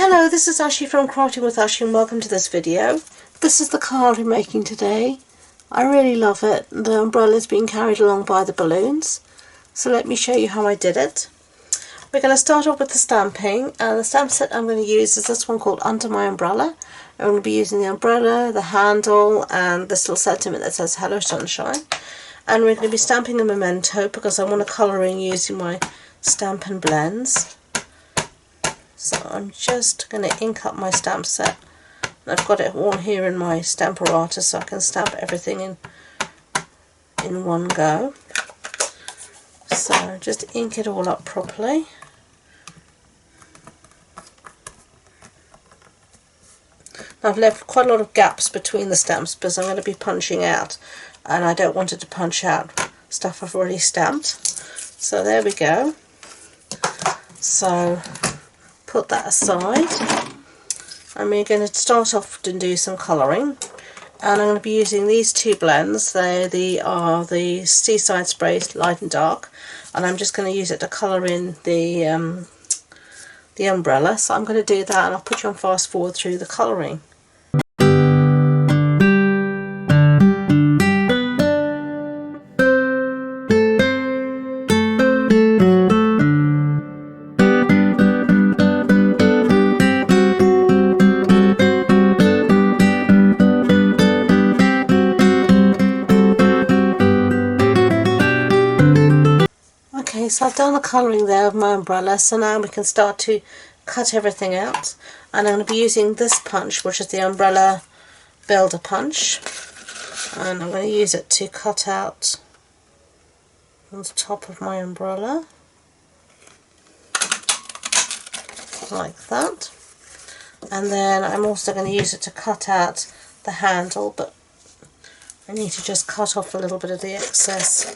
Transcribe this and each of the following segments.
Hello, this is Ashley from Crafting with Ashley and welcome to this video. This is the card we're making today. I really love it. The umbrella is being carried along by the balloons. So let me show you how I did it. We're going to start off with the stamping, and the stamp set I'm going to use is this one called Under My Umbrella. I'm going to be using the umbrella, the handle and this little sentiment that says Hello Sunshine. And we're going to be stamping a memento because I want to colour in using my Stampin blends. So I'm just going to ink up my stamp set. I've got it all here in my Stamparator so I can stamp everything in one go. So just ink it all up properly. I've left quite a lot of gaps between the stamps because I'm going to be punching out, and I don't want it to punch out stuff I've already stamped. So there we go. So put that aside, and we're going to start off and do some colouring. And I'm going to be using these two blends. They are the Seaside Spray Light and Dark, and I'm just going to use it to colour in the umbrella. So I'm going to do that, and I'll put you on fast forward through the colouring. Okay, so I've done the colouring there of my umbrella, so now we can start to cut everything out. And I'm going to be using this punch, which is the Umbrella Builder punch, and I'm going to use it to cut out on the top of my umbrella, like that. And then I'm also going to use it to cut out the handle, but I need to just cut off a little bit of the excess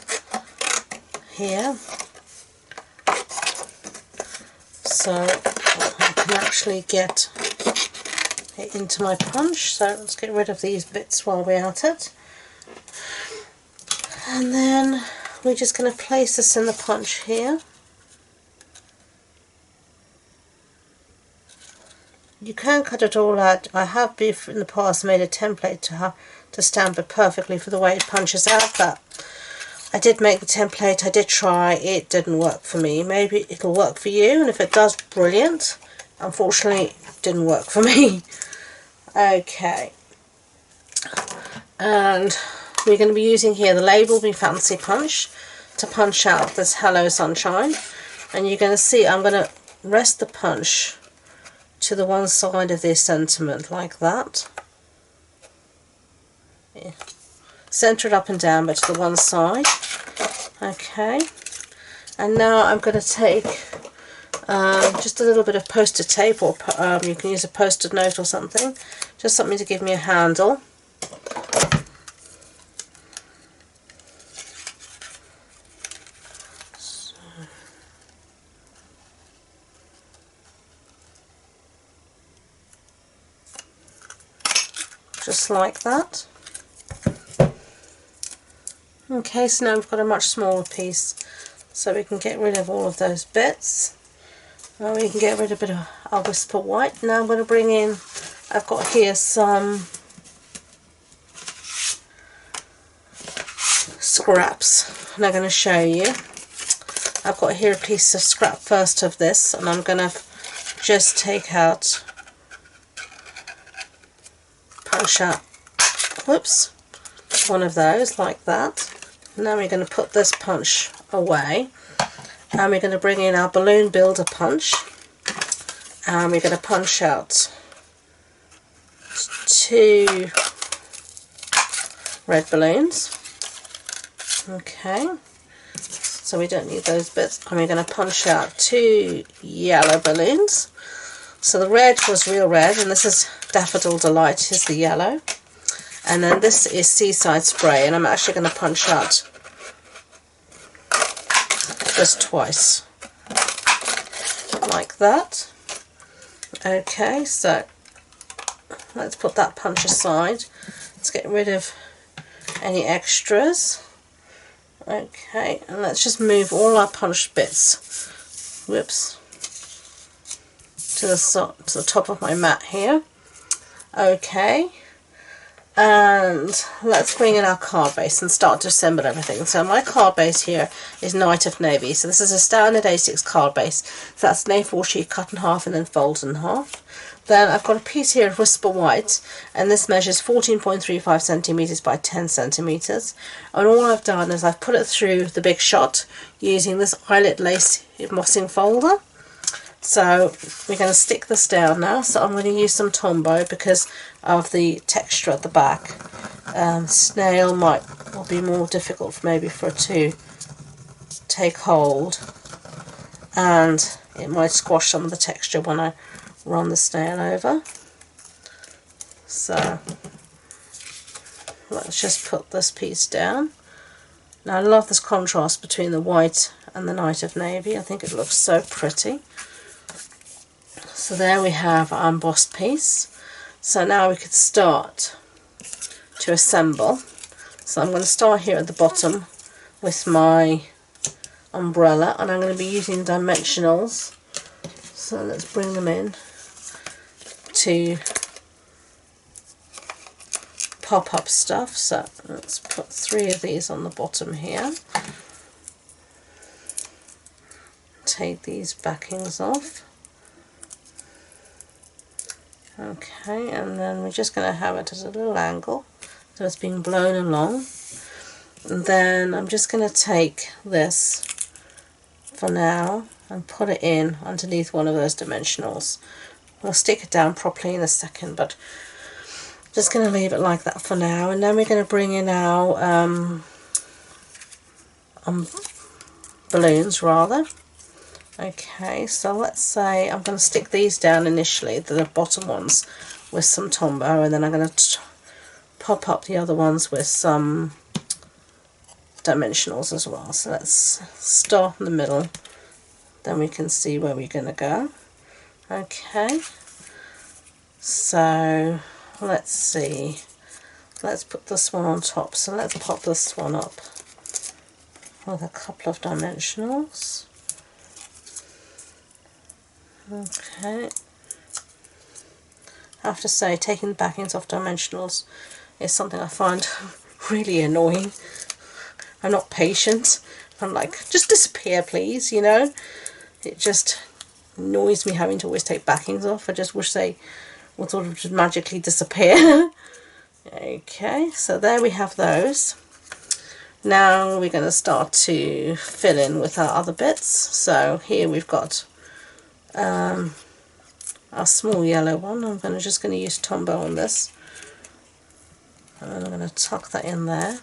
here, so I can actually get it into my punch. So let's get rid of these bits while we're at it, and then we're just going to place this in the punch here. You can cut it all out. I have in the past made a template to stamp it perfectly for the way it punches out, but I did make the template, I did try, it didn't work for me. Maybe it'll work for you, and if it does, brilliant. Unfortunately, it didn't work for me. Okay. And we're going to be using here the Label Me Fancy punch to punch out this Hello Sunshine. And you're going to see I'm going to rest the punch to the one side of this sentiment, like that. Yeah. Centre it up and down, but to the one side. Okay, and now I'm going to take just a little bit of post-it tape, or you can use a post-it note or something, just something to give me a handle. So, just like that. Okay, so now we've got a much smaller piece, so we can get rid of all of those bits. Now we can get rid of a bit of our Whisper White. Now I'm going to bring in, I've got here some scraps, and I'm going to show you. I've got here a piece of scrap first of this, and I'm going to just take out, punch out, whoops, one of those like that. Now we're going to put this punch away, and we're going to bring in our Balloon Builder punch, and we're going to punch out 2 red balloons. Okay, so we don't need those bits, and we're going to punch out 2 yellow balloons. So the red was Real Red, and this is Daffodil Delight is the yellow. And then this is Seaside Spray, and I'm actually going to punch out just twice, like that. Okay, so let's put that punch aside. Let's get rid of any extras. Okay, and let's just move all our punched bits. Whoops. to the top of my mat here. Okay, and let's bring in our card base and start to assemble everything. So my card base here is Night of Navy. So this is a standard A6 card base. So that's an A4 sheet cut in half and then folded in half. Then I've got a piece here of Whisper White, and this measures 14.35 centimetres by 10 centimetres. And all I've done is I've put it through the Big Shot using this eyelet lace embossing folder. So we're going to stick this down now. So I'm going to use some Tombow because of the texture at the back. Snail will be more difficult maybe for it to take hold, and it might squash some of the texture when I run the snail over. So let's just put this piece down. Now I love this contrast between the white and the Night of Navy. I think it looks so pretty. So there we have our embossed piece. So now we could start to assemble. So I'm going to start here at the bottom with my umbrella, and I'm going to be using dimensionals. So let's bring them in to pop up stuff. So let's put 3 of these on the bottom here. Take these backings off. Okay, and then we're just going to have it at a little angle so it's being blown along. And then I'm just going to take this for now and put it in underneath one of those dimensionals. We'll stick it down properly in a second, but just going to leave it like that for now. And then we're going to bring in our balloons rather. Okay, so let's say I'm going to stick these down initially, the bottom ones, with some Tombow, and then I'm going to pop up the other ones with some dimensionals as well. So let's start in the middle, then we can see where we're going to go. Okay, so let's see, let's put this one on top. So let's pop this one up with a couple of dimensionals. Okay, I have to say, taking the backings off dimensionals is something I find really annoying. I'm not patient. I'm like, just disappear please, you know. It just annoys me having to always take backings off. I just wish they would sort of just magically disappear. Okay, so there we have those. Now we're going to start to fill in with our other bits. So here we've got our small yellow one. I'm just going to use Tombow on this, and then I'm going to tuck that in there,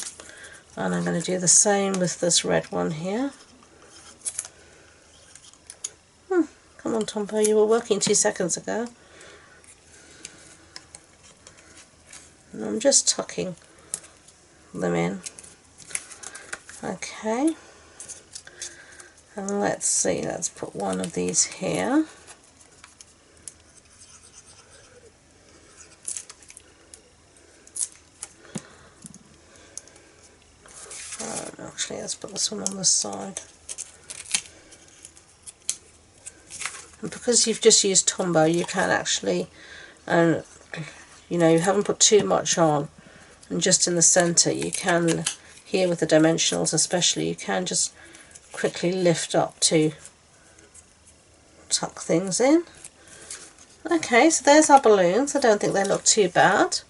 and I'm going to do the same with this red one here. Come on Tombow, you were working 2 seconds ago. And I'm just tucking them in. Okay, and let's see, let's put one of these here. Actually, let's put this one on this side. And because you've just used Tombow, you can actually, you know, you haven't put too much on, and just in the centre you can, here with the dimensionals especially, you can just quickly lift up to tuck things in. Okay, so there's our balloons. I don't think they look too bad.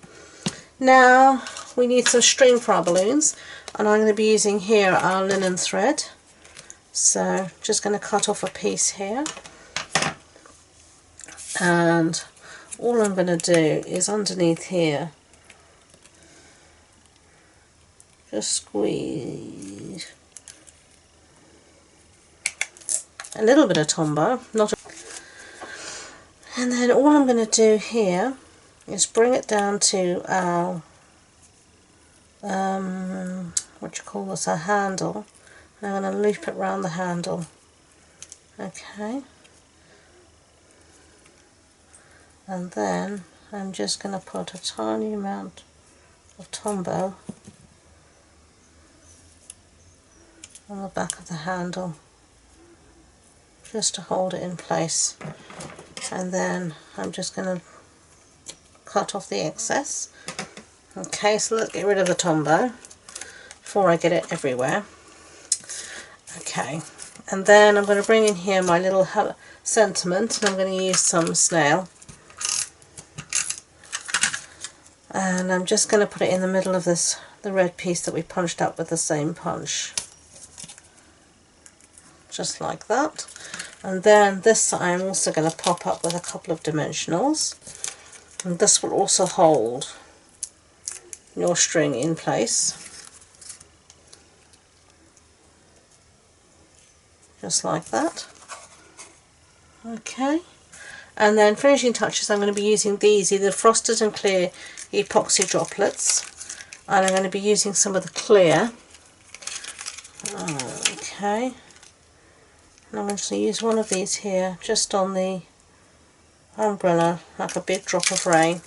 Now we need some string for our balloons, and I'm going to be using here our linen thread. So just going to cut off a piece here, and all I'm going to do is underneath here just squeeze a little bit of Tombow, and then all I'm going to do here is bring it down to our what you call this, our handle. I'm going to loop it around the handle. Okay, and then I'm just going to put a tiny amount of Tombow on the back of the handle just to hold it in place. and then I'm just going to cut off the excess. Okay, so let's get rid of the Tombow before I get it everywhere. Okay, and then I'm going to bring in here my little sentiment, and I'm going to use some snail, and I'm just going to put it in the middle of this, the red piece that we punched up with the same punch, just like that. And then this I'm also going to pop up with a couple of dimensionals, and this will also hold your string in place, just like that. Okay, and then finishing touches, I'm going to be using these either frosted and clear epoxy droplets, and I'm going to be using some of the clear. Okay, and I'm going to use one of these here just on the umbrella, like a big drop of rain.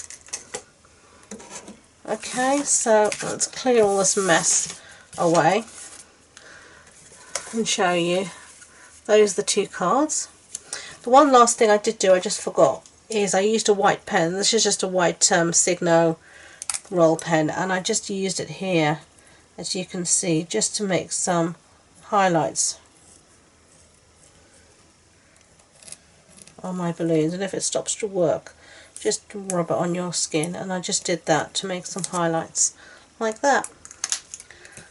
Okay, so let's clear all this mess away and show you. Those are the two cards. The one last thing I did do, I just forgot, is I used a white pen. This is just a white Signo roll pen, and I just used it here, as you can see, just to make some highlights on my balloons. And if it stops to work, just rub it on your skin, and I just did that to make some highlights like that.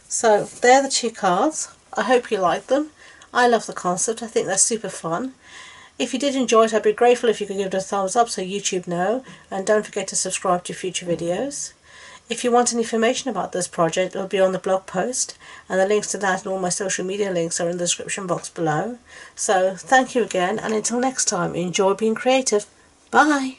So they're the two cards. I hope you like them. I love the concept. I think they're super fun. If you did enjoy it, I'd be grateful if you could give it a thumbs up so YouTube know, and don't forget to subscribe to future videos. If you want any information about this project, it'll be on the blog post, and the links to that and all my social media links are in the description box below. So thank you again, and until next time, enjoy being creative. Bye!